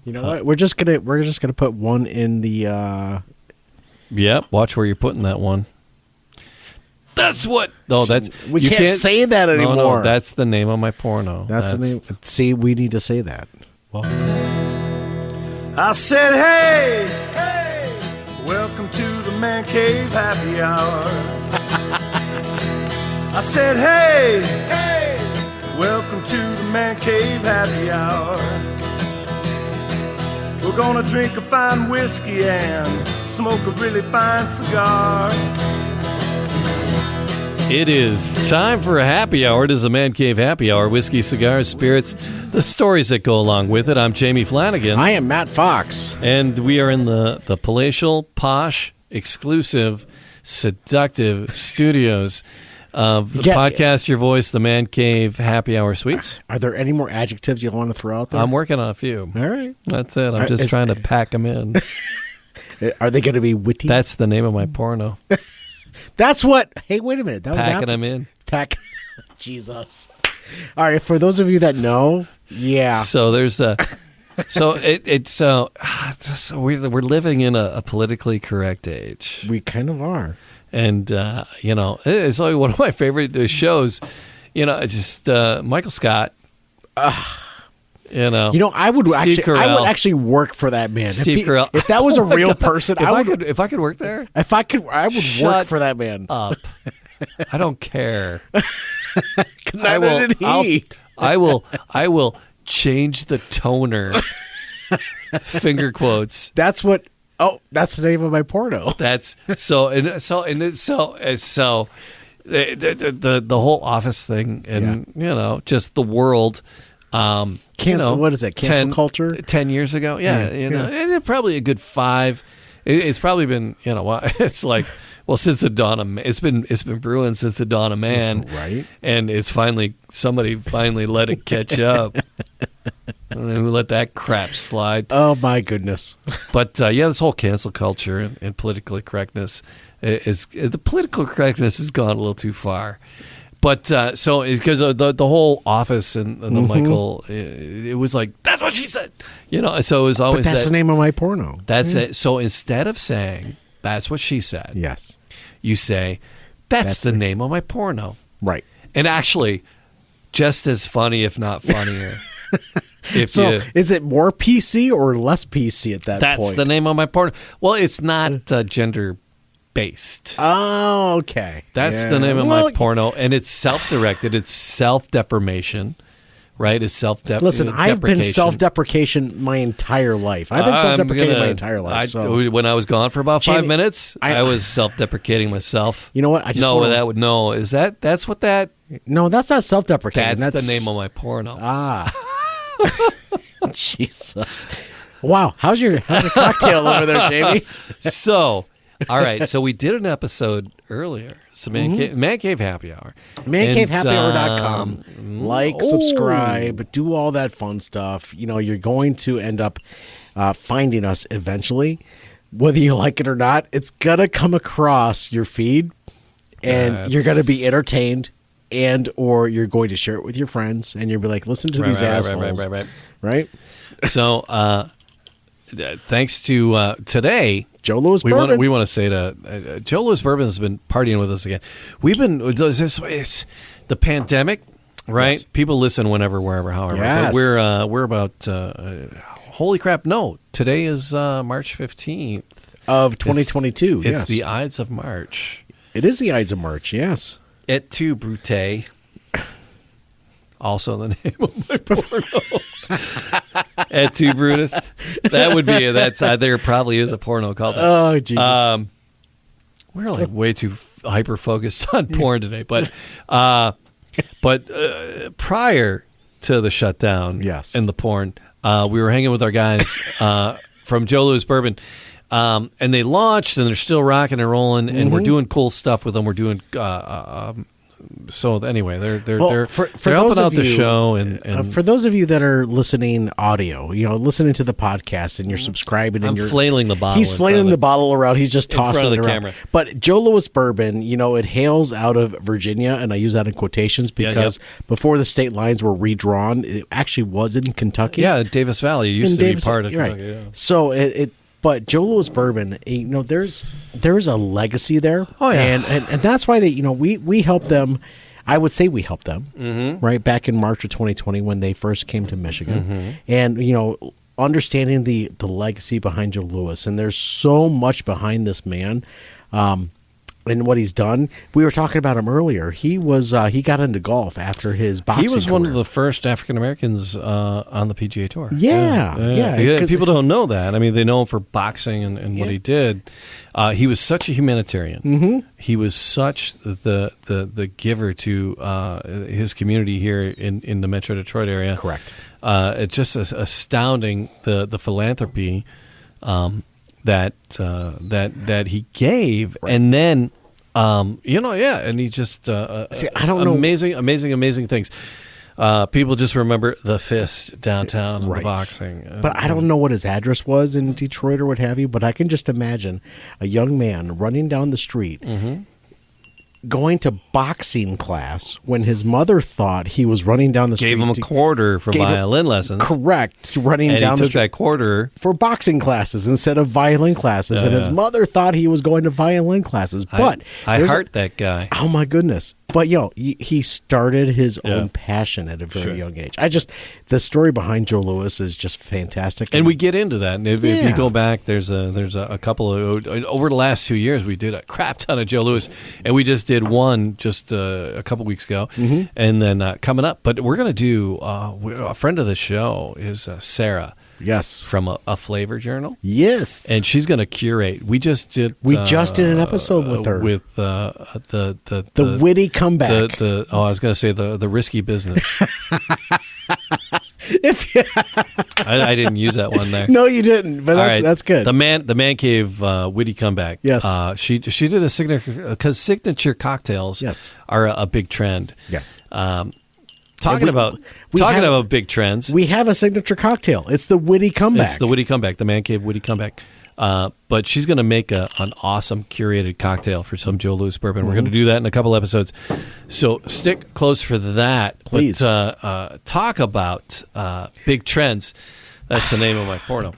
You know what? We're just gonna put one in the. Yep. Watch where you're putting that one. That's what. No, that's we can't say that anymore. No, that's the name of my porno. That's the name. See, we need to say that. Well, I said, hey, welcome to the Man Cave Happy Hour. I said, hey, welcome to the Man Cave Happy Hour. We're gonna drink a fine whiskey and smoke a really fine cigar. It is time for a happy hour. It is a Man Cave Happy Hour. Whiskey, cigars, spirits, the stories that go along with it. I'm Jamie Flanagan. I am Matt Fox. And we are in the palatial, posh, exclusive, seductive studios of the podcast, Your Voice, the Man Cave Happy Hour Suites. Are there any more adjectives you want to throw out there? I'm working on a few. All right. That's it. I'm just trying to pack them in. Are they going to be witty? That's the name of my porno. That's what. Hey, wait a minute. That was packing them in. Jesus. All right. For those of you that know, yeah. So there's a. So we're living in a politically correct age. We kind of are. And it's like one of my favorite shows. Just Michael Scott. I would actually work for that man. Steve Carell. If that was a real person, if I could work there. I would work for that man. Up. I don't care. Neither did he. I will change the toner. Finger quotes. That's what. Oh, that's the name of my porno. That's so the whole office thing, and just the world. What is that? Cancel culture? 10 years ago, and probably a good 5. It's probably been it's like since the dawn of it's been brewing since the dawn of man, right? And it's somebody finally let it catch up. And who let that crap slide? Oh my goodness! But this whole cancel culture and political correctness the political correctness has gone a little too far. But so because of the whole Office and the Michael, it was like that's what she said, So it was always that's the name of my porno. That's it. So instead of saying that's what she said, yes, you say that's the name of my porno, right? And actually, just as funny, if not funnier. Is it more PC or less PC at that point? That's the name of my porno. Well, it's not gender based. Oh, okay. That's the name of my porno, and it's self-directed. It's self-deformation, right? It's self-deprecation. Listen, I've been self-deprecation my entire life. I've been self-deprecating my entire life. When I was gone for about 5 minutes, I was self-deprecating myself. You know what? That's what that. No, that's not self-deprecating. That's the name of my porno. Ah. Jesus. Wow. How's your cocktail over there, Jamie? So. All right, so we did an episode earlier. So Man Cave Happy Hour. ManCaveHappyHour.com. Subscribe, do all that fun stuff. You're going to end up finding us eventually. Whether you like it or not, it's going to come across your feed, and you're going to be entertained, or you're going to share it with your friends, and you'll be like, listen to these assholes. Right? So thanks to today... Joe Louis Bourbon. We want to say to Joe Louis Bourbon has been partying with us again. It's the pandemic, right? Yes. People listen whenever, wherever, however. Yes. But we're about holy crap! No, today is March 15th of 2022. It's the Ides of March. It is the Ides of March. Yes. Et tu, Brute. Also the name of my porno. Et tu, Brutus. That would be there probably is a porno called that. Oh, Jesus. We're like way too hyper focused on porn today, but prior to the shutdown, yes, and the porn, we were hanging with our guys from Joe Louis Bourbon, and they launched and they're still rocking and rolling, and we're doing cool stuff with them. We're doing so anyway, they're for helping those out of the you- show, and for those of you that are listening audio, listening to the podcast and you're subscribing, I'm and you're flailing the bottle. He's in flailing front the of bottle around. He's just front tossing of it the around. camera. But Joe Louis bourbon, it hails out of Virginia, and I use that in quotations because before the state lines were redrawn, it actually was in Kentucky. Yeah, Davis Valley used to be part of right. Kentucky. Yeah. So but Joe Louis bourbon, there's a legacy there. Oh, yeah. and that's why we helped them. I would say we helped them right back in March of 2020 when they first came to Michigan, and understanding the legacy behind Joe Louis, and there's so much behind this man. And what he's done, we were talking about him earlier. He got into golf after his boxing. He was one of career. the first African Americans on the PGA Tour. Yeah. People don't know that. I mean, they know him for boxing and what he did. He was such a humanitarian. Mm-hmm. He was such the giver to his community here in the Metro Detroit area. Correct. It's just astounding the philanthropy that he gave, Right. and then and he just See, I don't know. amazing things. People just remember the fist downtown and the boxing, But I don't know what his address was in Detroit or what have you. But I can just imagine a young man running down the street, going to boxing class when his mother thought he was running down the street. Gave him a quarter for gave him- violin lessons. Correct, running And down he the took street that quarter. for boxing classes instead of violin classes, and his Yeah. mother thought he was going to violin classes. But I there's a- heart that guy. Oh my goodness! But he started his Yeah. own passion at a very Sure. young age. The story behind Joe Louis is just fantastic, And we get into that. And if Yeah. you go back, there's a couple of over the last 2 years, we did a crap ton of Joe Louis, and we just did one just a couple weeks ago, and then coming up. But we're gonna do a friend of the show is Sarah. yes, From a flavor journal, yes, and she's going to curate. We just did an episode with her with the witty comeback. I was going to say the risky business. I didn't use that one there. No, you didn't, but All right. that's good. The man cave witty comeback. Yes. She did a signature because signature cocktails Yes. are a big trend. yes, Talking about big trends. we have a signature cocktail. It's the witty comeback. It's the witty comeback, the man cave witty comeback. But she's going to make an awesome curated cocktail for some Joe Louis bourbon. We're going to do that in a couple episodes. So stick close for that. Please. But, talk about big trends. That's the name of my porno.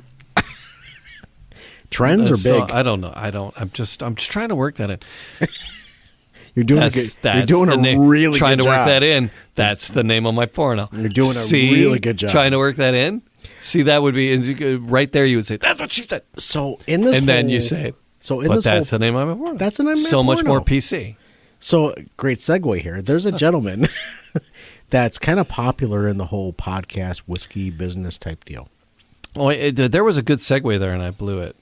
Trends are So, big. I don't know. I'm just trying to work that in. You're doing That's you're doing the a name. really trying good to work job. that in. That's the name of my porno. You're doing a See? really good job. Trying to work that in. See, that would be and you could- right there. You would say, "That's what she said," So in this, and then you whole- say, so in "But this that's whole, the name of my porno." that's the name of my so much porno. more PC. So great segue here. There's a gentleman that's kind of popular in the whole podcast whiskey business type deal. Oh, there was a good segue there, and I blew it.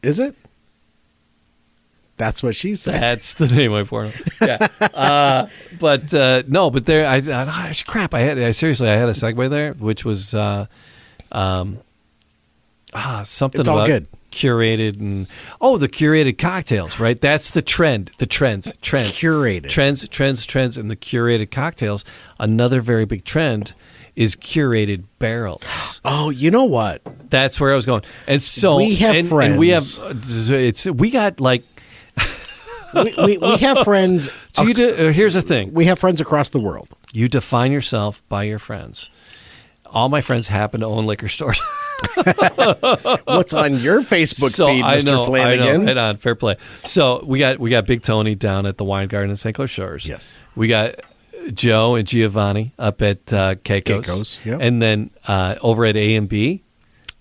Is it? That's what she said. That's the name of my porno. Yeah, but no, but there. Crap. I seriously, I had a segue there, which was something It's all about good. curated and the curated cocktails, right? That's the trend. The trends. Curated. Trends, and the curated cocktails. Another very big trend is curated barrels. Oh, you know what? That's where I was going. And so We have and we have friends. we got like. We have friends. So here's the thing. We have friends across the world. You define yourself by your friends. All my friends happen to own liquor stores. What's on your Facebook feed, Mr. Flanagan? I know. Right on, fair play. So we got Big Tony down at the Wine Garden in St. Clair Shores. Yes. We got Joe and Giovanni up at Keiko's. Keiko's, yep. And then over at A&B.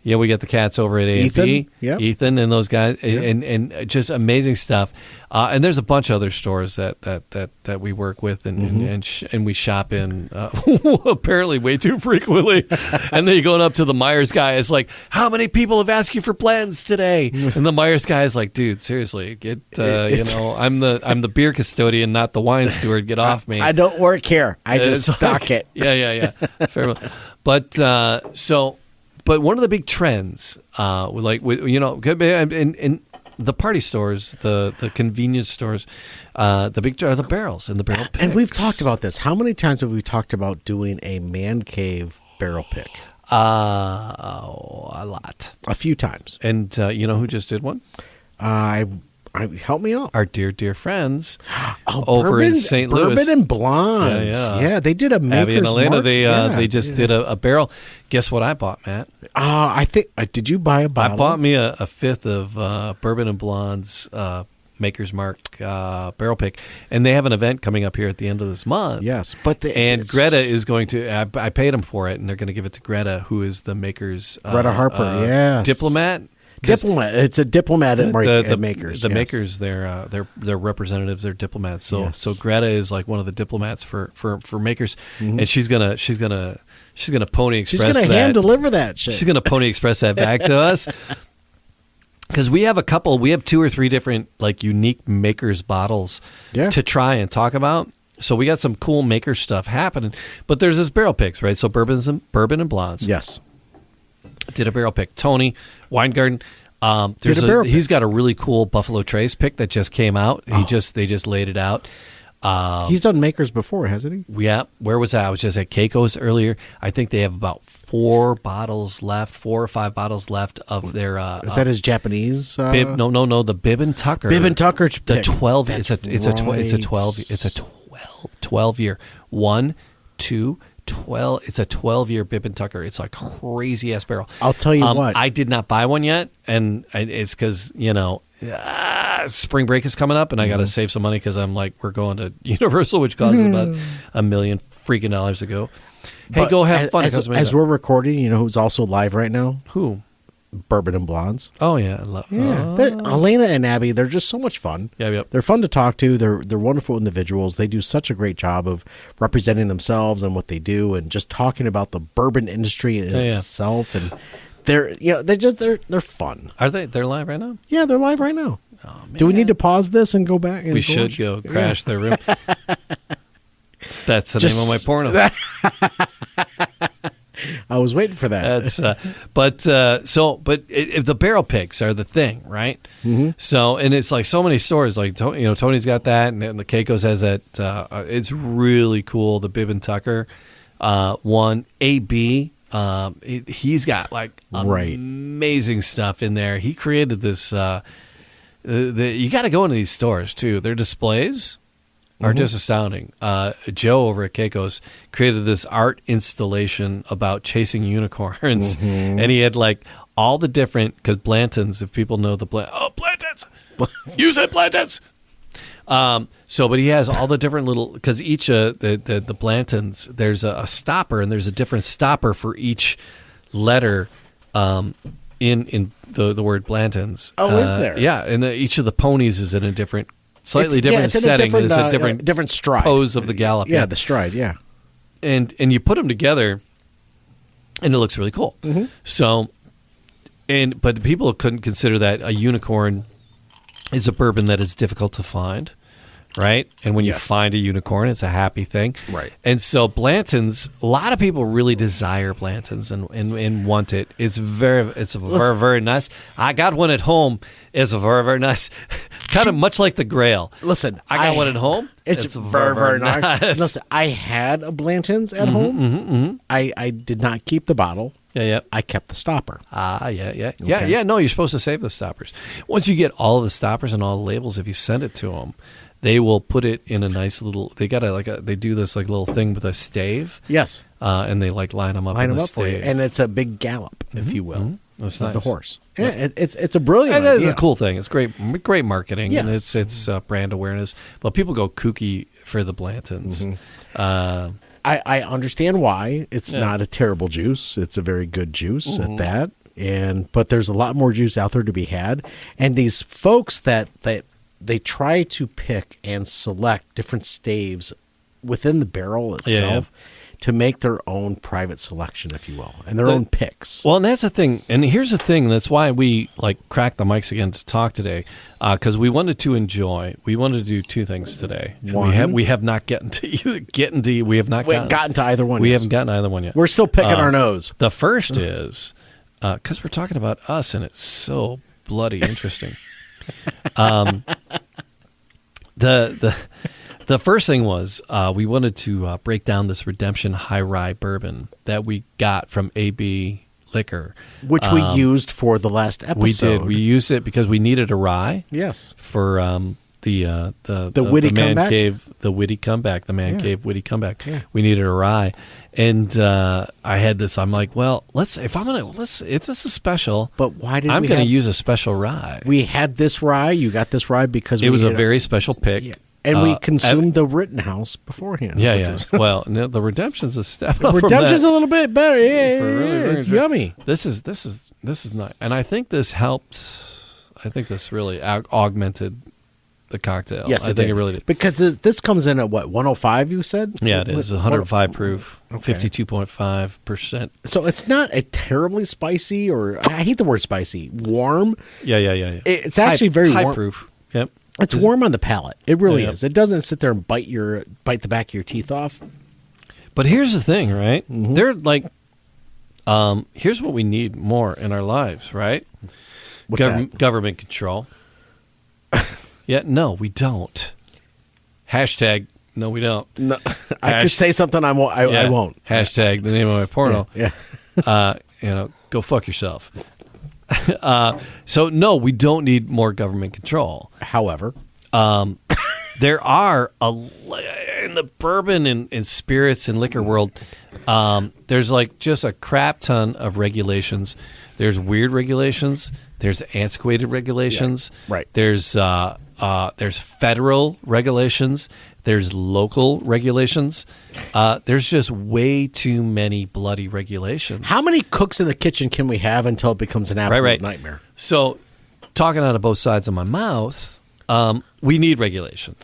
Yeah, we got the cats over at A&B. Ethan, yep. Ethan and those guys, Yep. and just amazing stuff. And there's a bunch of other stores that we work with and we shop in apparently way too frequently. And then you're going up to the Myers guy. It's like, how many people have asked you for plans today? And the Myers guy is like, dude, seriously, get I'm the beer custodian, not the wine steward. Get off me. I don't work here. I just It's stock like- it. Yeah. Fair enough. But one of the big trends, and the party stores, the convenience stores, the big are the barrels and the barrel picks. And we've talked about this. How many times have we talked about doing a man cave barrel pick? A lot. A few times. And you know who just did one? Help me out. Our dear friends over in St. Louis. Bourbon and Blondes. Yeah, they did a maker's Abby and Elena, mark. they just did a barrel. Guess what I bought, Matt? I think, did you buy a bottle? I bought me a fifth of Bourbon and Blondes Maker's Mark barrel pick, and they have an event coming up here at the end of this month. Yes, but Greta is going to. I paid them for it, and they're going to give it to Greta, who is the Maker's Greta Harper. Yes, diplomat. It's a diplomat at Makers. The Makers, they're representatives, they're diplomats. So Greta is like one of the diplomats for Makers, and she's gonna Pony Express. She's gonna hand deliver that shit. She's gonna Pony Express that back to us. Because we have 2 or 3 different like unique Makers bottles to try and talk about. So we got some cool Maker stuff happening. But there's this barrel picks, right? So bourbon and blondes. Yes. Did a barrel pick. Tony Weingarten. He's got a really cool Buffalo Trace pick that just came out. They just laid it out. He's done Makers before, hasn't he? Yeah. Where was that? I was just at Keiko's earlier. I think they have about 4 or 5 bottles left of their. Is that his Japanese? Bib? No. The Bib and Tucker. Bib and Tucker. The 12. It's a 12 year. 1, 2, 12. It's a 12-year Bib and Tucker. It's a crazy ass barrel. I'll tell you what. I did not buy one yet, and it's because spring break is coming up, and I got to save some money because I'm like, we're going to Universal, which costs about $1 million freaking dollars to go. Hey, But go have fun. As we're recording, you know who's also live right now? Who? Bourbon and Blondes. Oh yeah, I love. Elena and Abby, they're just so much fun. Yep. They're fun to talk to. They're wonderful individuals. They do such a great job of representing themselves and what they do, and just talking about the bourbon industry in itself. And they're fun. Are they? They're live right now. Yeah, they're live right now. Oh, man. Do we need to pause this and go back? We should go crash their room. That's the name of my porno. I was waiting for that. That's but the barrel picks are the thing, right? Mm-hmm. So, and it's like so many stores, like Tony's got that, and the Keiko's has that. It's really cool. The Bib and Tucker one, A&B. He's got like amazing stuff in there. He created this. You got to go into these stores too. Their displays are just astounding. Joe over at Keiko's created this art installation about chasing unicorns, and he had like all the different, because Blanton's, if people know the Blanton's, use it, Blanton's. But he has all the different little, because each the Blanton's, there's a stopper, and there's a different stopper for each letter in the word Blanton's. Oh, is there? Yeah, and each of the ponies is in a different. Slightly different setting. It's a different stride. Pose of the gallop. Yeah, the stride. Yeah, and you put them together, and it looks really cool. Mm-hmm. So, but people couldn't consider that a unicorn is a bourbon that is difficult to find, right? And when you find a unicorn, it's a happy thing, right? And so Blanton's, a lot of people really desire Blanton's and want it. It's very very nice. I got one at home. It's very, very nice. Kind of much like the Grail. Listen, I got one at home. It's very, very nice. Listen, I had a Blanton's at home. Mm-hmm. I did not keep the bottle. Yeah. I kept the stopper. Yeah. No, you're supposed to save the stoppers. Once you get all of the stoppers and all the labels, if you send it to them, they will put it in a nice little. They got they do this like little thing with a stave. Yes. And they like line them up in the stave, for you. And it's a big gallop, if you will. Mm-hmm. That's of nice. the horse. Yeah, it's a brilliant idea. It's a cool thing. It's great marketing, yes. And it's brand awareness. But people go kooky for the Blantons. Mm-hmm. I understand why. It's not a terrible juice. It's a very good juice at that. But there's a lot more juice out there to be had. And these folks that they try to pick and select different staves within the barrel itself. To make their own private selection, if you will, and their own picks. Well, and that's the thing. And here's the thing. That's why we cracked the mics again to talk today, because we wanted to enjoy. We wanted to do 2 things today. We have not gotten to either. We have not gotten to either one. We haven't gotten either one yet. We're still picking our nose. The first is because we're talking about us, and it's so bloody interesting. The first thing was we wanted to break down this Redemption High Rye bourbon that we got from A&B Liquor, which we used for the last episode. We did. We used it because we needed a rye. Yes. For the witty man comeback? cave, the witty comeback, the man cave witty comeback. Yeah. We needed a rye, and I had this. I'm like, well, this is special. But why did I'm we going to have- use a special rye? We had this rye. You got this rye because It was a very special pick. Yeah. And we consumed the Rittenhouse beforehand. Yeah, which yeah. was- Well, no, the Redemption's a step up. Redemption's from a little bit better. Yeah, For really, really it's good. yummy. This is nice, and I think this helped. I think this really augmented the cocktail. Yes, I think it really did. Because this comes in at what, 105? You said? Yeah, it is 105 proof, Okay. 52.5%. So it's not a terribly spicy, or I hate the word spicy. Warm. Yeah. It's actually very high warm. proof. Yep. It's warm on the palate. It really Yeah. is. It doesn't sit there and bite the back of your teeth off. But here's the thing, right? Mm-hmm. They're like, here's what we need more in our lives, right? What's that? Government control. Yeah, no, we don't. Hashtag, no, we don't. No, I could say something I won't. I won't. Hashtag the name of my porno. Yeah. Go fuck yourself. So no, we don't need more government control. However, There are in the bourbon and spirits and liquor world. There's like just a crap ton of regulations. There's weird regulations. There's antiquated regulations. Yeah, right. There's federal regulations. There's local regulations. There's just way too many bloody regulations. how many cooks in the kitchen can we have until it becomes an absolute Right. nightmare? So, talking out of both sides of my mouth, we need regulation.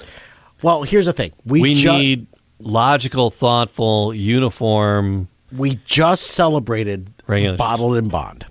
Well, here's the thing. We need logical, thoughtful, uniform. We just celebrated Regulations. Bottled and Bond.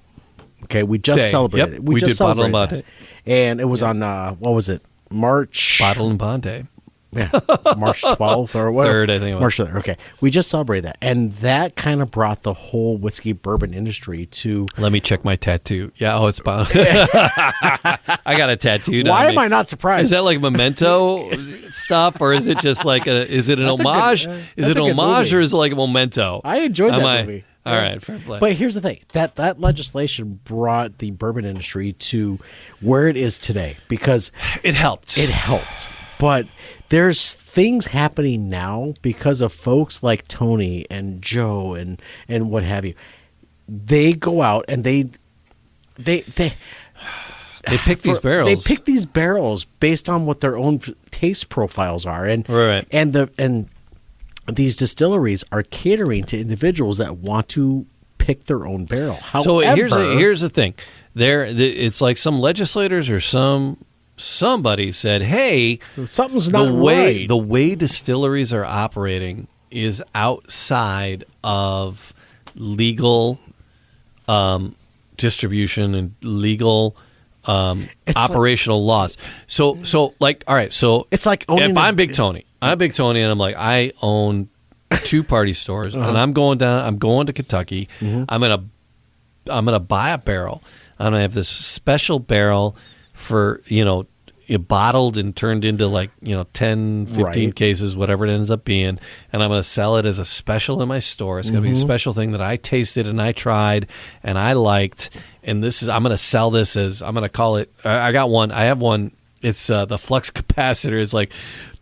Okay, we just Day. celebrated Yep, it. we just did Bottled and celebrated Bond that. And it was on, what was it? March. Bottle and Bond Day. Yeah, March 12th or whatever. 3rd, I think it was. March 3rd. Okay. We just celebrated that. And that kind of brought the whole whiskey bourbon industry to. Let me check my tattoo. Yeah, it's Bond. I got a tattoo. Why am I not surprised? Is that like memento stuff, or is it just like is it an That's a good- homage? that's Is it a an good homage, movie. or is it like a memento? I enjoyed that movie. All right, fair play. But here's the thing. That legislation brought the bourbon industry to where it is today because it helped. it helped. But there's things happening now because of folks like Tony and Joe and what have you. They go out and they pick these barrels. They pick these barrels based on what their own taste profiles are, and Right. and these distilleries are catering to individuals that want to pick their own barrel. So However, here's the thing. It's like some legislators or somebody said, "Hey, something's not right. the way distilleries are operating is outside of legal distribution and legal operational laws." So like, all right, so It's like owning if I'm Big Tony, and I'm like, I own 2 party stores, and I'm going to Kentucky. I'm gonna buy a barrel. I'm gonna have this special barrel for bottled and turned into 10, 15 Right. cases, whatever it ends up being, and I'm going to sell it as a special in my store. It's going to be a special thing that I tasted and I tried and I liked, and I'm going to sell this as, I'm going to call it, I have one, it's the flux capacitor. It's like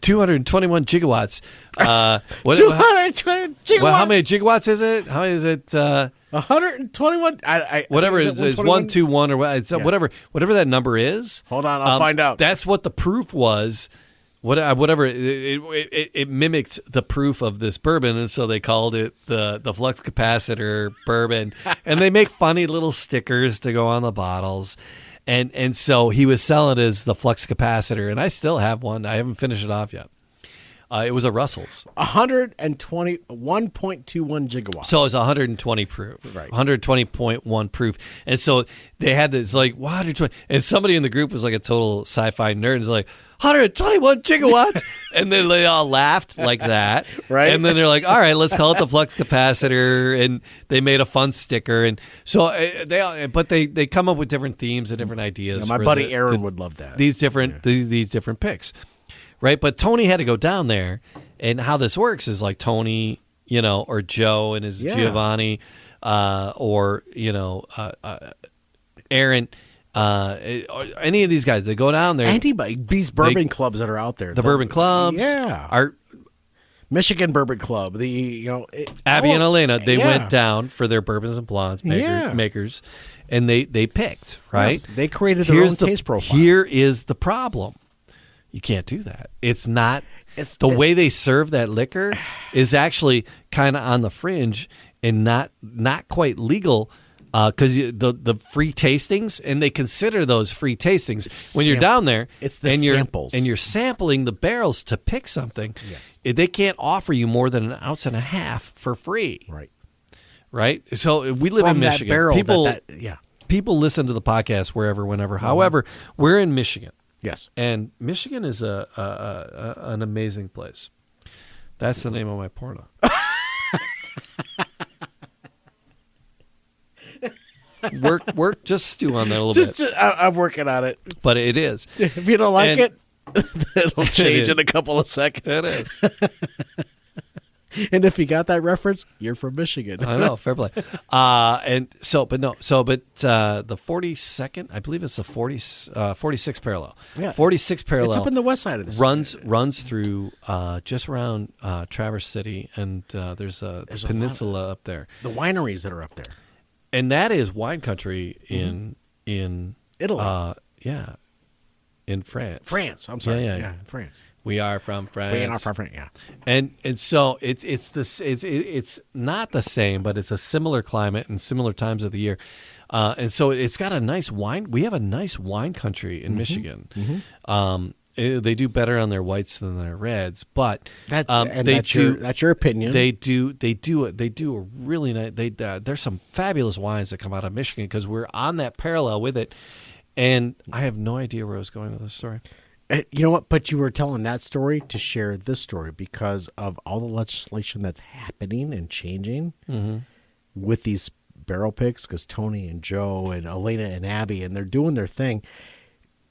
221 gigawatts. 220 gigawatts. Well, how many gigawatts is it? How many is it? 121. Whatever is it's 121? 121 or it's whatever that number is. Hold on, I'll find out. That's what the proof was. Whatever it mimicked the proof of this bourbon, and so they called it the flux capacitor bourbon. And they make funny little stickers to go on the bottles. And so he was selling it as the flux capacitor, and I still have one. I haven't finished it off yet. It was a Russell's. 121.21 gigawatts. So it's 120 proof, Right. 120.1 proof. And so they had this like, 120. And somebody in the group was like a total sci-fi nerd. It's like, 121 gigawatts. And then they all laughed like that. Right. And then they're like, all right, let's call it the flux capacitor. And they made a fun sticker. And so they come up with different themes and different ideas. Yeah, my buddy Aaron would love that. These different picks. Right. But Tony had to go down there. And how this works is like Tony, or Joe and his Giovanni, or, Aaron, any of these guys, they go down there. Anybody, these bourbon clubs that are out there. The bourbon clubs. Our Michigan Bourbon Club. Abby and Elena, they went down for their bourbons and blondes makers, and they picked, right? Yes, they created their own taste profile. Here is the problem. You can't do that. It's not. The way they serve that liquor is actually kind of on the fringe and not quite legal, because the free tastings, and they consider those free tastings when you're down there. It's the samples, and you're sampling the barrels to pick something. Yes. They can't offer you more than 1.5 ounces for free. Right. So we live in Michigan. People listen to the podcast wherever, whenever. However, we're in Michigan. Yes. And Michigan is an amazing place. That's the name of my porno. Work, just stew on that a little bit. I'm working on it. But it is. If you don't like it, it'll change in a couple of seconds. It is. And if you got that reference, you're from Michigan. I know, fair play. The 42nd, I believe it's the 46th parallel. Yeah. 46th parallel. It's up in the west side of this. Runs through just around Traverse City, and there's a peninsula up there. The wineries that are up there. And that is wine country in Italy. In France. France, I'm sorry. Yeah, France. We are from France. We are from France. Yeah. And so it's not the same, but it's a similar climate and similar times of the year. And so it's got a nice wine. We have a nice wine country in Michigan. They do better on their whites than their reds, but that's your opinion. They do a really nice. There's some fabulous wines that come out of Michigan because we're on that parallel with it. And I have no idea where I was going with this story. You know what? But you were telling that story to share this story because of all the legislation that's happening and changing with these barrel picks. Because Tony and Joe and Elena and Abby, and they're doing their thing.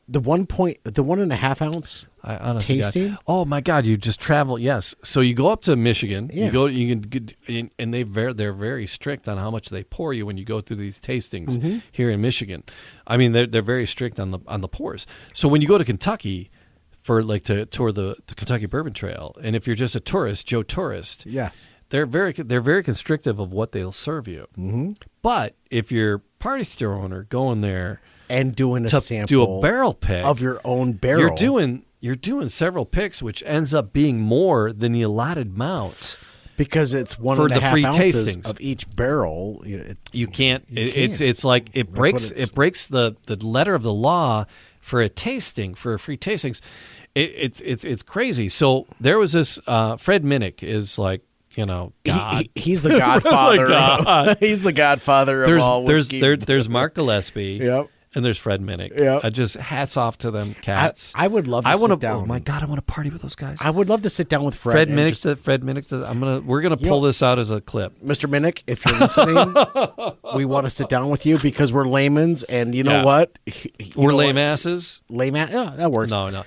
The 1.5 ounce tasting. Oh my God! You just travel. Yes. So you go up to Michigan. Yeah. You can, and they're very strict on how much they pour you when you go through these tastings here in Michigan. I mean, they're very strict on the pours. So when you go to Kentucky for to tour the Kentucky Bourbon Trail, and if you're just a tourist, Joe Tourist, they're very constrictive of what they'll serve you. Mm-hmm. But if you're party store owner going there and doing a sample, do a barrel pick of your own barrel, you're doing several picks, which ends up being more than the allotted amount because it's 1.5 ounces of each barrel. You can't. It's like it breaks the letter of the law for a tasting, for free tastings. It's crazy. So there was this Fred Minnick is like. God. He's the godfather. He's the godfather of all whiskey. There's Mark Gillespie. Yep. And there's Fred Minnick. Yep. Just hats off to them cats. I would love to sit down. Oh my God, I want to party with those guys. I would love to sit down with Fred Minnick. We're gonna pull this out as a clip. Mr. Minnick, if you're listening, we want to sit down with you because we're laymen's, and you know what? We're lame asses. Yeah, that works. No,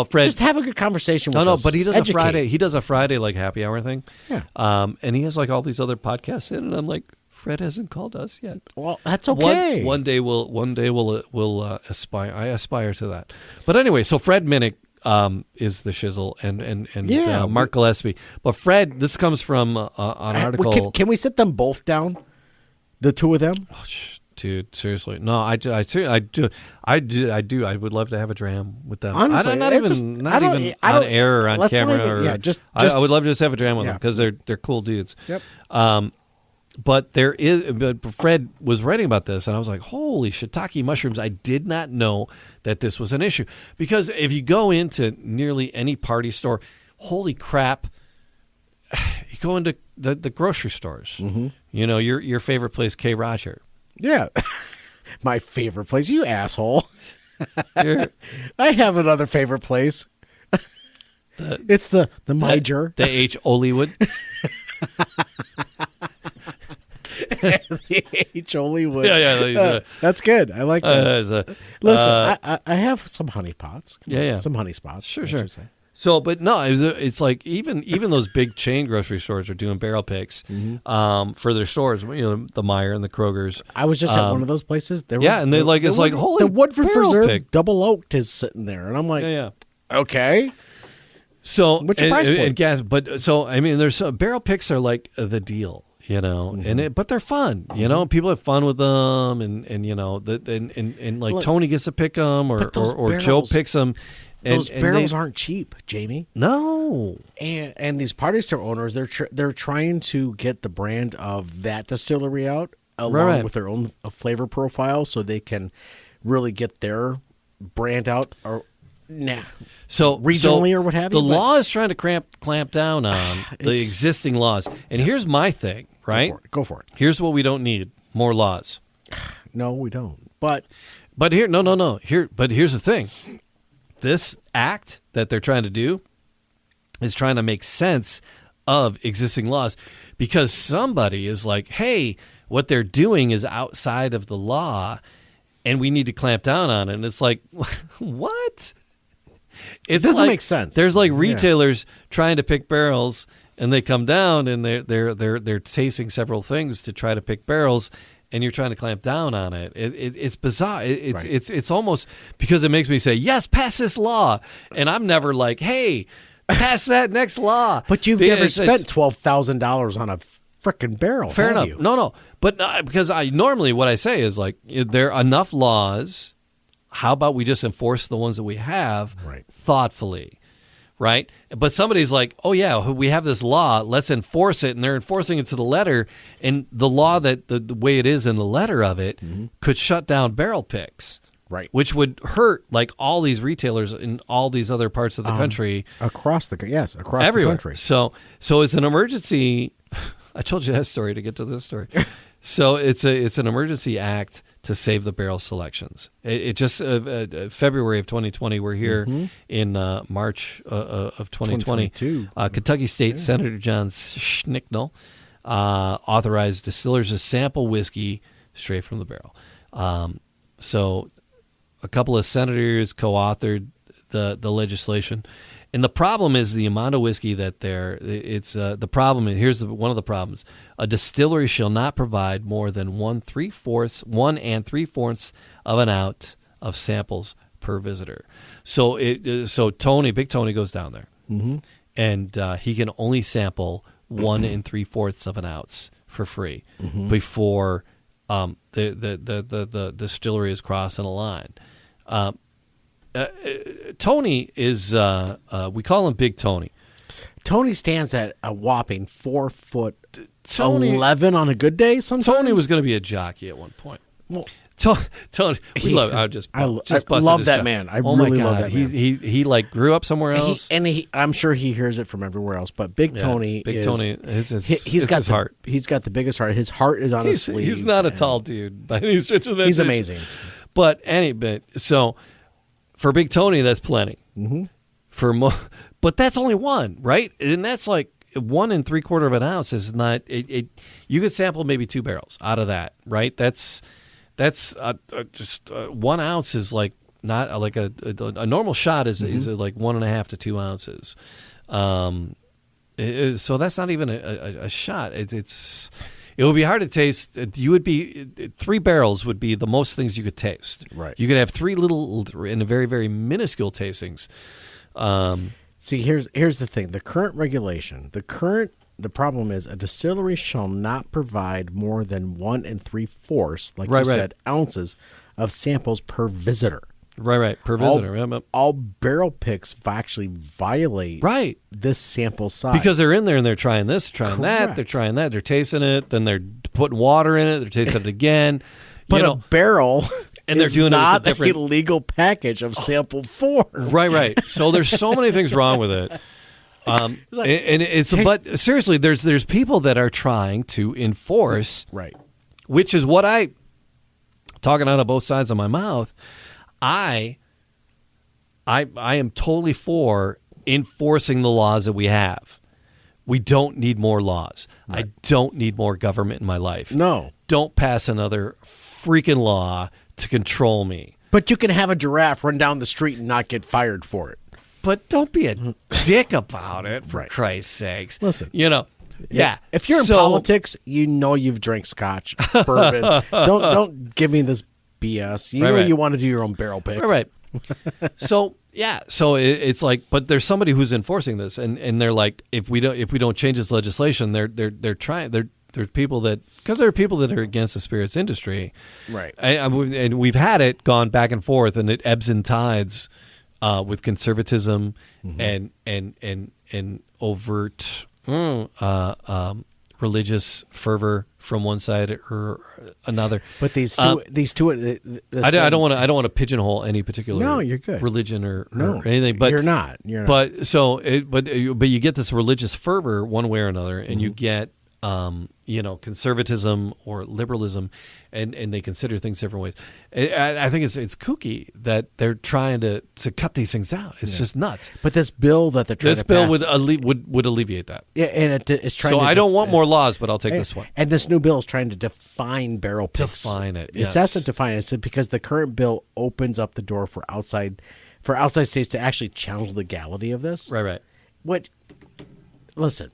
Fred. Just have a good conversation with us. But he does a Friday. He does a Friday like happy hour thing. Yeah. And he has like all these other podcasts in, and I'm like, Fred hasn't called us yet. Well, that's okay. One day we'll aspire. I aspire to that. But anyway, so Fred Minnick is the shizzle, and Mark Gillespie. But Fred, this comes from an article. Can we sit them both down? The two of them? Oh, dude, seriously, no. I do. I would love to have a dram with them. Honestly, not even on air or on camera. I would love to just have a dram with them because they're cool dudes. Yep. But Fred was writing about this, and I was like, holy shiitake mushrooms. I did not know that this was an issue. Because if you go into nearly any party store, holy crap, you go into the grocery stores. Mm-hmm. Your favorite place, K. Roger. Yeah. My favorite place, you asshole. I have another favorite place. It's the Major. The H. Hollywood. The H. Hollywood. Yeah. That's good. I like that. Listen, I have some honey pots. Yeah. Some honey spots. Sure. I should say. So, but no, it's like even those big chain grocery stores are doing barrel picks for their stores. The Meijer and the Kroger's. I was just at one of those places. Holy the Woodford barrel Preserve pick. double oaked is sitting there, and I'm like, okay. So, what's your price point? There's barrel picks are like the deal. But they're fun. People have fun with them, and like Look, Tony gets to pick them, or Joe picks them. Those barrels aren't cheap, Jamie. No, and these party store owners, they're trying to get the brand of that distillery out along with their own flavor profile, so they can really get their brand out. So regionally or what have you. The law is trying to clamp down on the existing laws, and here's my thing. Right, go for it. Here's what we don't need: more laws. No, we don't. But here, no. But here's the thing. This act that they're trying to do is trying to make sense of existing laws, because somebody is like, hey, what they're doing is outside of the law and we need to clamp down on it. And it's like, what? It doesn't make sense. There's like retailers trying to pick barrels, and they come down and they're tasting several things to try to pick barrels, and you're trying to clamp down on it. It's bizarre. It's almost, because it makes me say, yes, pass this law. And I'm never like, hey, pass that next law. But you've never spent $12,000 on a frickin' barrel. Fair enough. You? No. But because normally what I say is like, there are enough laws. How about we just enforce the ones that we have thoughtfully? Right? But somebody's like, oh, yeah, we have this law. Let's enforce it. And they're enforcing it to the letter. And the law, that the way it is in the letter of it, could shut down barrel picks. Right. Which would hurt like all these retailers in all these other parts of the country. Across everywhere. The country. So it's an emergency. I told you that story to get to this story. So it's an emergency act to save the barrel selections. It just February of 2020. We're here in March of 2020. Kentucky State Senator John Schnicknell authorized distillers to sample whiskey straight from the barrel. So a couple of senators co-authored the legislation. And the problem is the amount of whiskey that the problem. And here's one of the problems: a distillery shall not provide more than 1 3/4 of an ounce of samples per visitor. So Big Tony goes down there, and he can only sample 1 3/4 of an ounce for free before the distillery is crossing a line. Tony is, we call him Big Tony. Tony stands at a whopping 4'11" on a good day. Sometimes Tony was going to be a jockey at one point. Well, Tony, we love. I love that man. I really love that man. He like grew up somewhere else, I'm sure he hears it from everywhere else. But Tony, he's got his heart. He's got the biggest heart. His heart is on his sleeve. He's not a tall dude by any stretch of that. He's amazing. But so for Big Tony, that's plenty. But that's only one, right? And that's like 1 3/4 of an ounce is not. You could sample maybe 2 barrels out of that, right? That's just 1 ounce is like not like a normal shot is like 1.5 to 2 ounces. So that's not even a shot. It would be hard to taste. You would be 3 barrels would be the most things you could taste. Right. You could have 3 little and very, very minuscule tastings. See, here's the thing. The current regulation, the problem is a distillery shall not provide more than 1 3/4, like you said, ounces of samples per visitor. Right, per visitor. All barrel picks actually violate this sample size. Because they're in there and they're trying this, trying that, they're trying that, they're tasting it, then they're putting water in it, they're tasting it again. But a barrel and they're doing not it with different... a legal package of sample 4. Right. So there's so many things wrong with it. But seriously, there's people that are trying to enforce, which is what talking out of both sides of my mouth. I am totally for enforcing the laws that we have. We don't need more laws. Right. I don't need more government in my life. No. Don't pass another freaking law to control me. But you can have a giraffe run down the street and not get fired for it. But don't be a dick about it, for Christ's sakes. Listen. Yeah. If you're in politics, you've drank scotch, bourbon. Don't give me this BS. You want to do your own barrel pick. Right. So it's like, but there's somebody who's enforcing this, and they're like, if we don't change this legislation, they're trying. There's people that, because there are people that are against the spirits industry, right? And we've had it gone back and forth, and it ebbs and tides with conservatism and overt religious fervor from one side or another. But these two. I don't want to pigeonhole any particular you're good. religion or anything. But you're not. But you get this religious fervor one way or another, and you get conservatism or liberalism, and they consider things different ways. I think it's kooky that they're trying to cut these things out. It's just nuts. But this bill that they're trying to pass, would alleviate that. Yeah, and it's trying. So I don't want more laws, but I'll take this one. And this new bill is trying to define barrel picks. Define it. Yes. That's to define it. It's because the current bill opens up the door for outside states to actually challenge the legality of this. Right. Listen.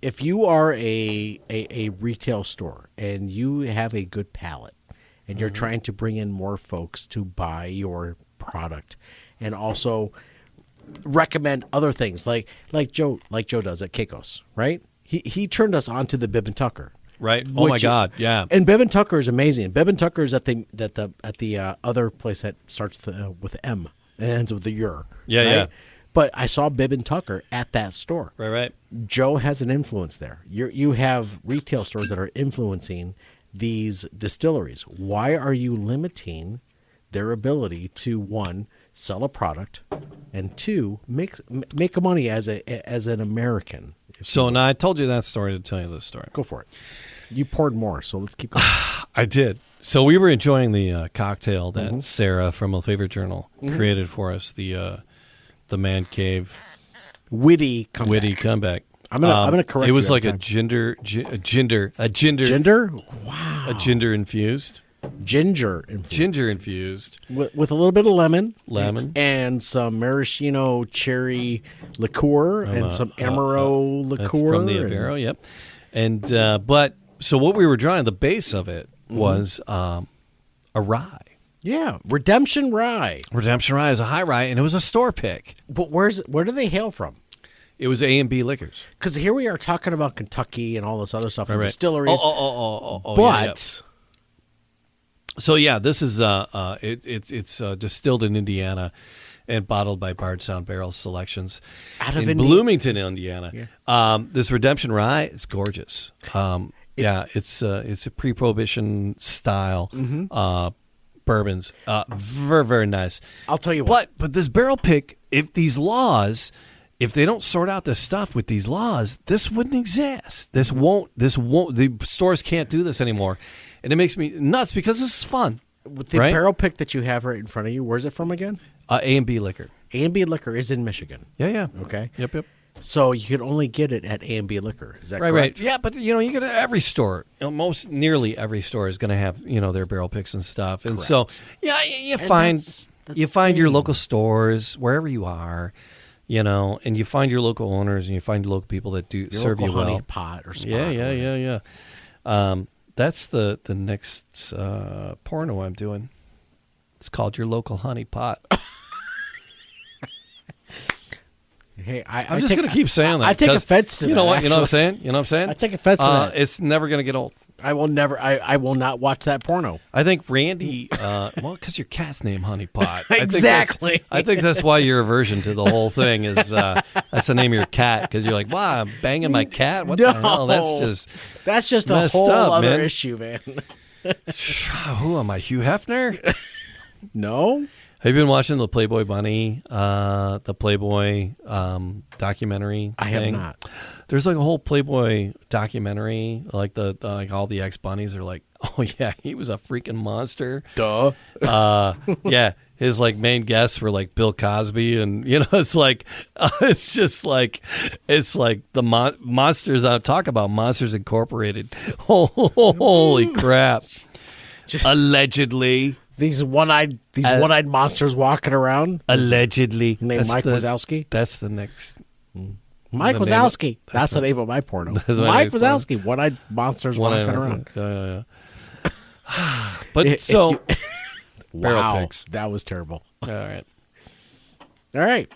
If you are a retail store and you have a good palate and you're trying to bring in more folks to buy your product and also recommend other things like Joe does at Keiko's, right? He turned us on to the Bibb and Tucker. Right. Oh my God. Yeah. And Bibb and Tucker is amazing. Bibb and Tucker is at the other place that starts with M and ends with the Ur. Yeah. Right? Yeah. But I saw Bibb and Tucker at that store. Right. Joe has an influence there. You have retail stores that are influencing these distilleries. Why are you limiting their ability to, one, sell a product, and two, make money as an American? So now I told you that story to tell you this story. Go for it. You poured more, so let's keep going. I did. So we were enjoying the cocktail that Sarah from A Flavor Journal created for us. The Man Cave, witty comeback. I'm gonna correct. It was you like a ginger. Wow. A ginger infused. Ginger infused with a little bit of lemon, and some maraschino cherry liqueur and some Amaro liqueur from the Avero. Yep. And but so what we were drawing, the base of it was a rye. Yeah, Redemption Rye. Redemption Rye is a high rye, and it was a store pick. But where do they hail from? It was A&B Liquors. Because here we are talking about Kentucky and all this other stuff, and distilleries. Oh, but so yeah, this is it's distilled in Indiana and bottled by Bardstown Barrel Selections in Bloomington, Indiana. Yeah. This Redemption Rye is gorgeous. It's a pre-prohibition style. Bourbons, very, very nice. I'll tell you what. But this barrel pick, if they don't sort out this stuff with these laws, this wouldn't exist. This won't. The stores can't do this anymore, and it makes me nuts because this is fun. With the barrel pick that you have right in front of you, where's it from again? A&B Liquor. A&B Liquor is in Michigan. Yeah. Okay. Yep. So you can only get it at A&B Liquor. Is that correct? Right. Yeah, but you get it at every store. Most nearly every store is going to have their barrel picks and stuff. And so you find your local stores wherever you are, and you find your local owners and you find your local people that do serve you well. Honey pot or spot. Yeah. That's the next porno I'm doing. It's called Your Local Honey Pot. Hey, I'm just going to keep saying that. I take offense to that. You know what I'm saying? I take offense to that. It's never going to get old. I will never. I will not watch that porno. I think Randy. Because your cat's name Honey Pot. Exactly. I think that's why your aversion to the whole thing is that's the name of your cat. Because you're like, wow, I'm banging my cat. What the hell? That's just a whole other man. issue, man. Who am I? Hugh Hefner? No. Have you been watching the Playboy Bunny, the Playboy documentary? I have not. There's like a whole Playboy documentary, like like all the ex bunnies are like, oh yeah, he was a freaking monster. Duh. Yeah, his like main guests were like Bill Cosby, and it's like it's like the monsters. I talk about Monsters Incorporated. Holy crap! Allegedly, these one-eyed monsters walking around. Allegedly, Named Mike Wazowski. That's the next. Mike Wazowski. That's the name of my porno. Mike Wazowski. One-eyed monsters walking around. Yeah. But so, wow, picks. that was terrible. All right.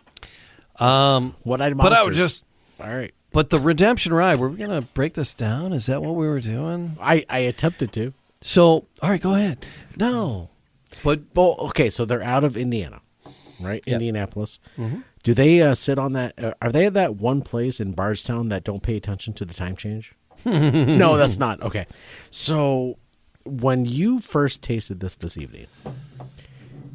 One-eyed monsters. But I would just. All right. But the Redemption Rye, were we gonna break this down? Is that what we were doing? I attempted to. So, all right, go ahead. No, but okay. So they're out of Indiana, right? Yep. Indianapolis. Mm-hmm. Do they sit on that? Are they at that one place in Bardstown that don't pay attention to the time change? No, that's not. Okay. So when you first tasted this evening,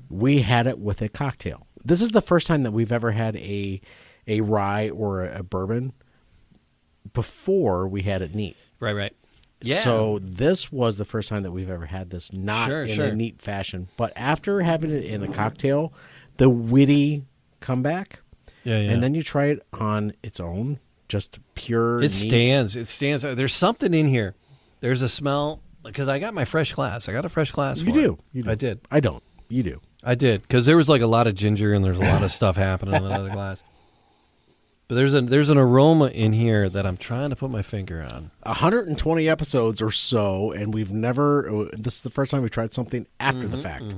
we had it with a cocktail. This is the first time that we've ever had a rye or a bourbon before we had it neat. Right. Yeah. So this was the first time that we've ever had this not in a neat fashion. But after having it in a cocktail, the witty comeback. Yeah. And then you try it on its own, just pure It stands. There's something in here. There's a smell. Because I got my fresh glass. I got a fresh glass for it. You do. I did. I don't. You do. I did. Because there was like a lot of ginger and there's a lot of stuff happening in that other glass. But there's an aroma in here that I'm trying to put my finger on. 120 episodes or so, and we've never. This is the first time we tried something after the fact.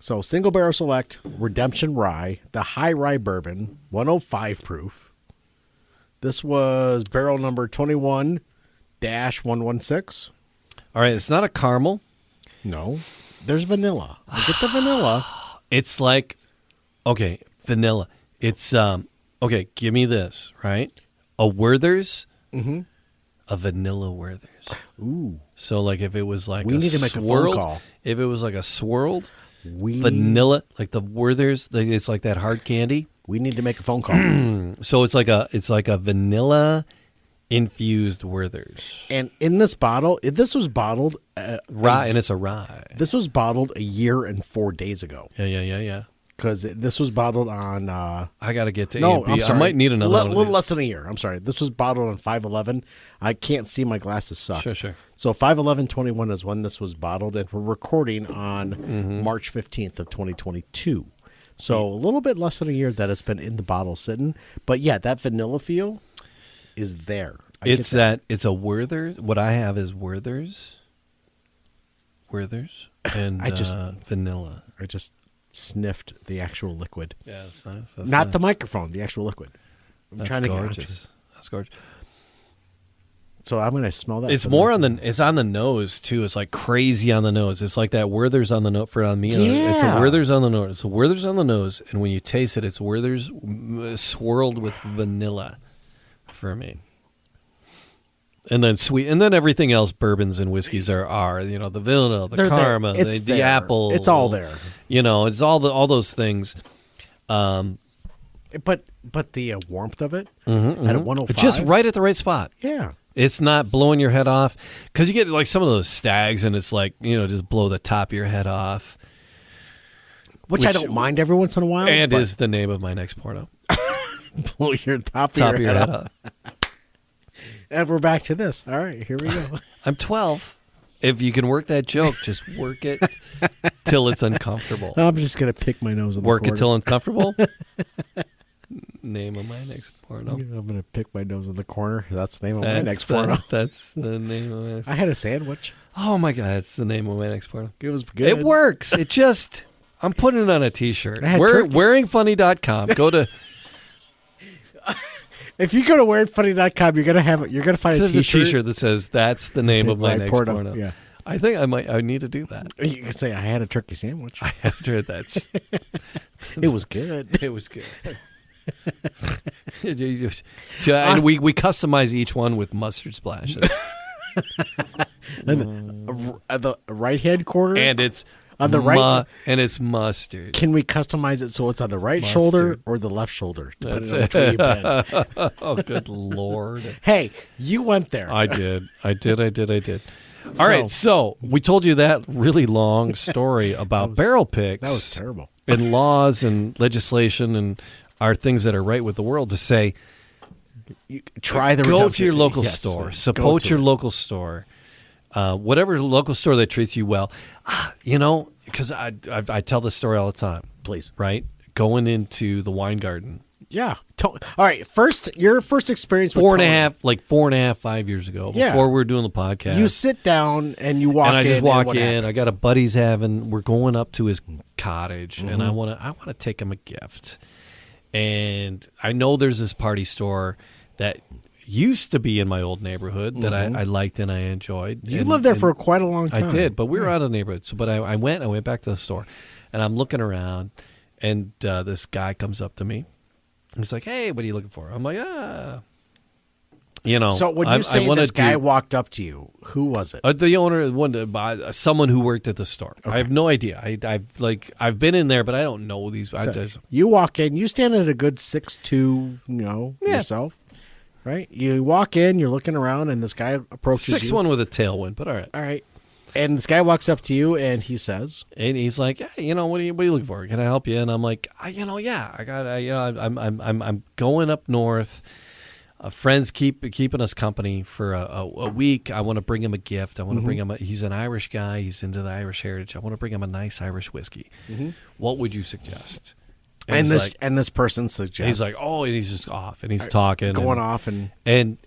So, Single Barrel Select, Redemption Rye, the High Rye Bourbon, 105 proof. This was barrel number 21-116. All right, it's not a caramel. No, there's vanilla. I get the vanilla. It's like, okay, vanilla. It's okay. Give me this, right? A Werther's, a vanilla Werther's. Ooh. So like, if it was like we need to make a phone call. If it was like a swirled vanilla, like the Werther's, it's like that hard candy. We need to make a phone call. So it's like a vanilla infused Werther's. And in this bottle, this was bottled rye, and it's a rye. This was bottled a year and 4 days ago. Yeah. Because this was bottled on... I got to get to no, A&B. I'm sorry. I might need another one. A little less than a year. I'm sorry. This was bottled on 5/11. I can't see, my glasses suck. Sure. So 5/11/21 is when this was bottled, and we're recording on March 15th of 2022. So a little bit less than a year that it's been in the bottle sitting. But yeah, that vanilla feel is there. It's a Werther's. What I have is Werther's, and vanilla. I just sniffed the actual liquid. Yeah, that's nice. Not the microphone, the actual liquid. That's gorgeous. That's gorgeous. So I'm going to smell that. It's more on it's on the nose too. It's like crazy on the nose. It's like that Werther's on the nose on me. Yeah. It's a Werther's on the nose. It's a Werther's on the nose, and when you taste it, it's Werther's swirled with vanilla for me. And then sweet, and then everything else, bourbons and whiskeys are the vanilla, the caramel, the apple. It's all there. It's all those things. But the warmth of it at a 105, just right at the right spot. Yeah, it's not blowing your head off, because you get like some of those stags, and it's like just blow the top of your head off, which I don't mind every once in a while. And is the name of my next porno. Blow your top of your head off. And we're back to this. All right, here we go. I'm 12. If you can work that joke, just work it till it's uncomfortable. I'm just going to pick my nose in the corner. Work it till uncomfortable? Name of my next porno. I'm going to pick my nose in the corner. That's the name of my next porno. That's the name of my next I had a sandwich. Oh, my God. That's the name of my next porno. It was good. It works. I'm putting it on a T-shirt. Wearingfunny.com. Go to... If you go to wearingfunny.com, you're gonna find a T-shirt. T-shirt. A T-shirt that says "That's the name of my next porno." Yeah, I think I need to do that. You can say I had a turkey sandwich. I have to. That's. It was good. It was good. And we customize each one with mustard splashes. The right hand corner, and it's on the right, and it's mustard. Can we customize it so it's on the right shoulder or the left shoulder, depending on which way you bend? Oh, good Lord! Hey, you went there. I did. All right, so we told you that really long story about barrel picks. That was terrible. And laws and legislation and are things that are right with the world to say, Try the go Redemption. to your local Yes, store, go support to your it. local store, whatever local store that treats you well. Because I tell this story all the time. Please. Right? Going into the wine garden. Yeah. All right. Your first experience with 4.5, 5 years ago, Yeah. before we were doing the podcast. You sit down and you walk in. And I just walk what in. happens? I got a buddy's we're going up to his cottage, and I want to take him a gift. And I know there's this party store that used to be in my old neighborhood that I liked and I enjoyed. You lived there for quite a long time. I did, but we were out of the neighborhood. So, but I went back to the store, and I'm looking around, and this guy comes up to me. He's like, "Hey, what are you looking for?" I'm like, So when you say this guy walked up to you, who was it? The owner, someone who worked at the store. Okay. I have no idea. I've been in there, but I don't know these. You walk in, you stand at a good 6'2", yourself, right? You walk in, you're looking around, and this guy approaches you. 6'1" with a tailwind, but all right. All right. And this guy walks up to you, and he says, and he's like, "Hey, what are you looking for? Can I help you?" And I'm like, I'm going up north. Friends keeping us company for a week. I want to bring him a gift. I want to bring him. He's an Irish guy. He's into the Irish heritage. I want to bring him a nice Irish whiskey. What would you suggest? And this person suggests. He's like, oh, and he's just off, and he's talking, going off, and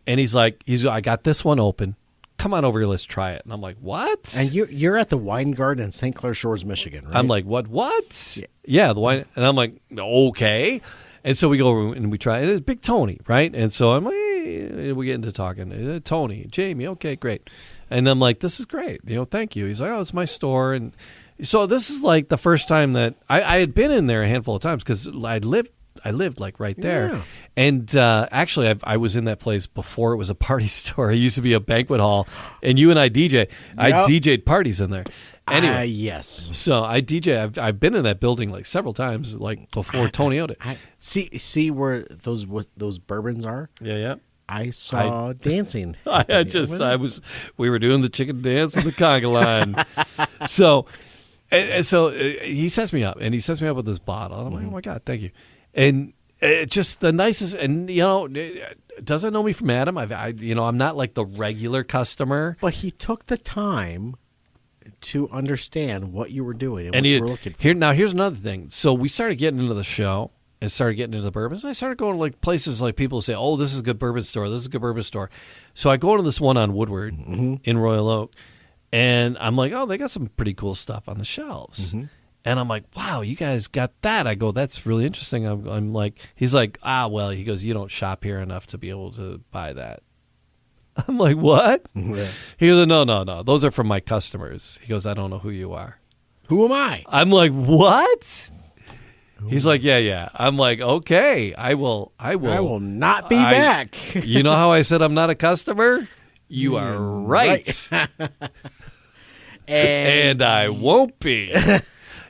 he's like, I got this one open. Come on over here, let's try it. And I'm like, what? And you're at the wine garden in St. Clair Shores, Michigan, right? I'm like, what? Yeah, the wine. And I'm like, okay. And so we go over and we try it. It's Big Tony, right? And so I'm like, we get into talking. Tony, Jamie, okay, great. And I'm like, this is great. Thank you. He's like, oh, it's my store. And so this is like the first time that I had been in there a handful of times because I lived like right there. Yeah. And actually, I was in that place before it was a party store. It used to be a banquet hall. And you and I DJ. Yep. I DJ'd parties in there. Anyway, yes. So I DJ. I've been in that building like several times, like before Tony owned it. See where those bourbons are? Yeah. I saw dancing. We were doing the chicken dance and the conga line. So he sets me up, with this bottle. And I'm like, oh my God, thank you. And just the nicest, and doesn't know me from Adam. I'm not like the regular customer, but he took the time to understand what you were doing and what you were looking for. Here's another thing. So we started getting into the show and started getting into the bourbons. I started going to like places like people say, "Oh, this is a good bourbon store. This is a good bourbon store." So I go to this one on Woodward in Royal Oak, and I'm like, "Oh, they got some pretty cool stuff on the shelves." And I'm like, wow, you guys got that. I go, that's really interesting. I'm like, he's like, well, he goes, you don't shop here enough to be able to buy that. I'm like, what? Yeah. He goes, no. Those are from my customers. He goes, I don't know who you are. Who am I? I'm like, what? He's like, yeah. I'm like, okay, I will not be back. You know how I said I'm not a customer? You are right. and I won't be.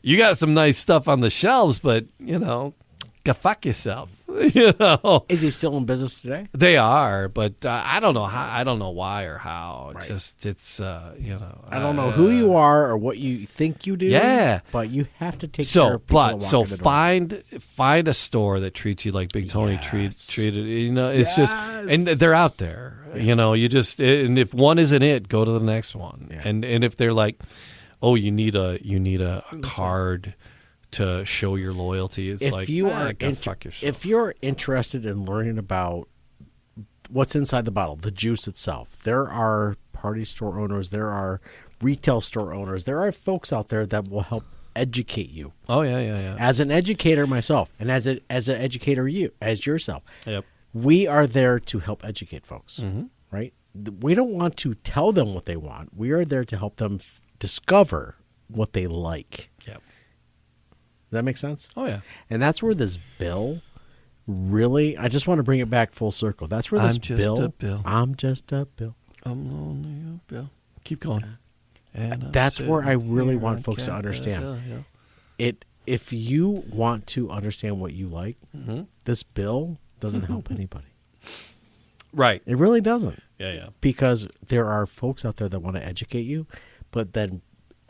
You got some nice stuff on the shelves, but, go fuck yourself. Is he still in business today? They are, but I don't know how. I don't know why or how. Right. It's I don't know who you are or what you think you do. Yeah, but you have to take care of people. Find a store that treats you like Big Tony treated. It's just, and they're out there. Yes. You just, and if one isn't it, go to the next one. Yeah. And if they're like, oh, you need a card to show your loyalty. It's if you're interested in learning about what's inside the bottle, the juice itself, there are party store owners, there are retail store owners, there are folks out there that will help educate you. Oh yeah. As an educator myself, and as an educator as yourself, yep. We are there to help educate folks, right? We don't want to tell them what they want. We are there to help them discover what they like. Yep. Does that make sense? Oh, yeah. And that's where this bill really, I just want to bring it back full circle. That's where this bill. I'm just a bill. I'm lonely, a bill. Keep going. That's where I really want folks to understand. If you want to understand what you like, this bill doesn't help anybody. Right. It really doesn't. Yeah. Because there are folks out there that want to educate you, but then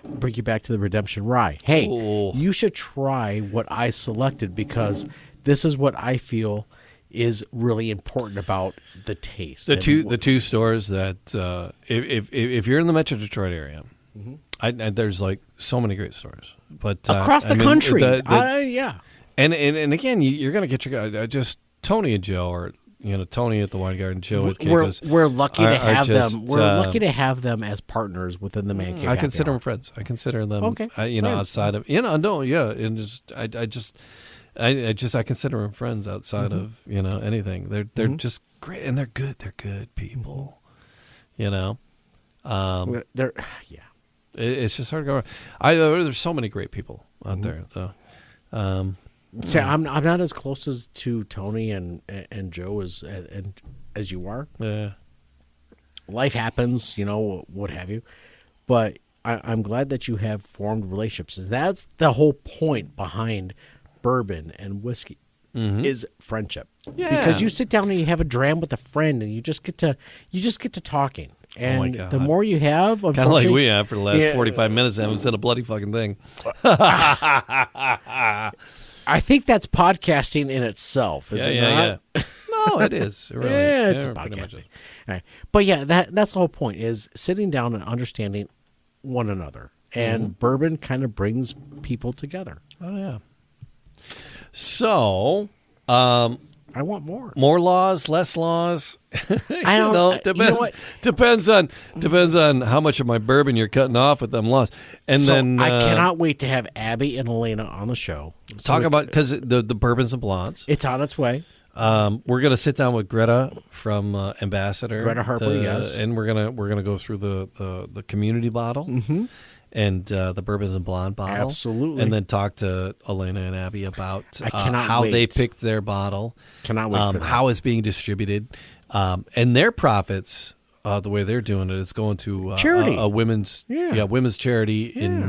bring you back to the Redemption Rye. Hey, you should try what I selected because this is what I feel is really important about the taste. The two stores that if you're in the Metro Detroit area, there's like so many great stores, but across the country, yeah. And again, you're gonna get your guy. Just Tony and Joe, or Tony at the Wine Garden, Joe with Caicos. We're lucky to have them. We're lucky to have them as partners within the Man Cave. I consider them friends. I consider them, outside of and I consider them friends outside of anything. They're just great, and they're good. They're good people. They're It's just hard to go around. There's so many great people out there, though. See, I'm not as close to Tony and Joe as you are. Yeah. Life happens, what have you. But I'm glad that you have formed relationships. That's the whole point behind bourbon and whiskey is friendship. Yeah. Because you sit down and you have a dram with a friend, and you just get to talking. And the more you have, kind of like we have for the last 45 minutes, haven't said a bloody fucking thing. I think that's podcasting in itself, is it not? Yeah. No, it is. Really. Yeah, it's podcasting. All right. But yeah, that's the whole point, is sitting down and understanding one another. And bourbon kind of brings people together. Oh, yeah. So, I want more. More laws, less laws. I don't know. Depends on how much of my bourbon you're cutting off with them laws. And then I cannot wait to have Abby and Elena on the show. Talk about, because the bourbons and blondes. It's on its way. We're gonna sit down with Greta from Ambassador. Greta Harper, yes. And we're gonna go through the community bottle. Mm-hmm. And the bourbons and blonde bottle. Absolutely. And then talk to Elena and Abby about how wait. they picked their bottle. Cannot wait for that. How it's being distributed. And their profits, the way they're doing it, is going to charity. A women's charity in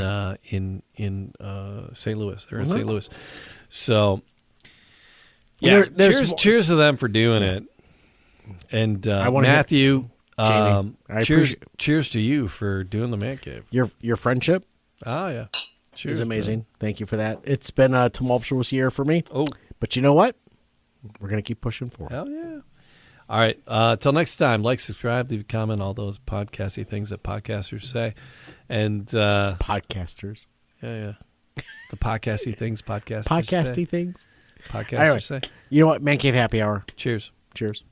St. Louis. They're in St. Louis. So, yeah, cheers to them for doing it. And Matthew... cheers to you for doing the Man Cave. Your friendship, oh yeah, cheers, is amazing. Man. Thank you for that. It's been a tumultuous year for me. Oh, but you know what? We're gonna keep pushing forward. Hell yeah! All right, till next time. Like, subscribe, leave a comment, all those podcasty things that podcasters say, and podcasters. Yeah. The podcasty things podcasters podcasty say. things Podcasters say. You know what? Man Cave Happy Hour. Cheers. Cheers.